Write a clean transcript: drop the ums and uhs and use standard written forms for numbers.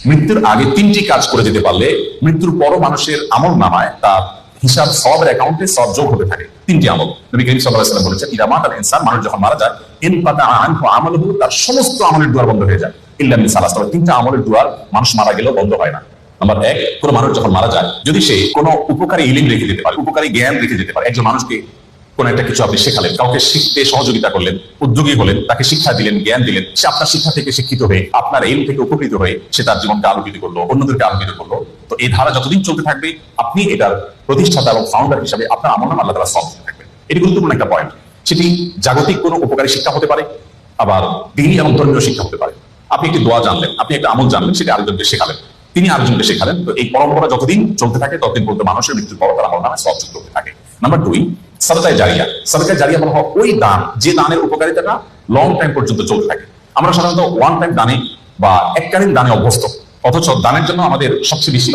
মৃত্যুর আগে তিনটি কাজ করে যেতে পারলে মৃত্যুর পরও মানুষের আমল নামায় তার হিসাব সওয়াবের অ্যাকাউন্টে সওয়াব যোগ হতে থাকে। তিনটি আমল নবী করিম সাল্লাল্লাহু আলাইহি ওয়াসাল্লাম বলেছেন, ইদা মাতাল ইনসান, মানুষ যখন মারা যায়, ইনকাতা আনহু আমালুহু, তার সমস্ত আমলের দুয়ার বন্ধ হয়ে যায়, ইল্লা মিন সালাস, তবে তিনটা আমলের দুয়ার মানুষ মারা গেলেও বন্ধ হয় না। নাম্বার এক, কোনো মানুষ যখন মারা যায়, যদি সে কোনো উপকারী ইলম রেখে যেতে পারে, উপকারী জ্ঞান রেখে যেতে পারে, একজন মানুষকে কোন একটা কিছু আপনি শেখালেন, কাউকে শিখতে সহযোগিতা করলেন, উদ্যোগী হলেন, তাকে শিক্ষা দিলেন, জ্ঞান দিলেন, সে আপনার শিক্ষা থেকে শিক্ষিত হয়ে, আপনার এলম থেকে উপকৃত হয়ে সে তার জীবনকে আলোকিত করলো, অন্যদেরকে আলোকিত করলো, তো এই ধারা যতদিন চলতে থাকবে আপনি এটার প্রতিষ্ঠাতা এবং ফাউন্ডার হিসাবে আপনার আমলনামা আল্লাহ তাআলা সওয়াব দিতে থাকবেন। এটি গুরুত্বপূর্ণ একটা পয়েন্ট। সেটি জাগতিক কোনো উপকারী শিক্ষা হতে পারে, আবার দ্বীনি এবং ধর্মীয় শিক্ষা হতে পারে। আপনি একটি দোয়া জানলেন, আপনি একটা আমল জানলেন, সেটা আরেকজনকে শেখালেন, তিনি আরেকজনকে শেখালেন, তো এই পরম্পরা যতদিন চলতে থাকে ততদিন পর্যন্ত মানুষের মৃত্যুর পর তার আমলনামায় সওয়াব যুক্ত হতে থাকে। নাম্বার দুই, সাদকায়ে জারিয়া। সাদকায়ে জারিয়া বলা হয় ওই দান যে দানের উপকারিতাটা লং টাইম পর্যন্ত চলতে থাকে। আমরা সাধারণত ওয়ান টাইম দানে বা এককালীন দানে অভ্যস্ত, অথচ দানের জন্য আমাদের সবচেয়ে বেশি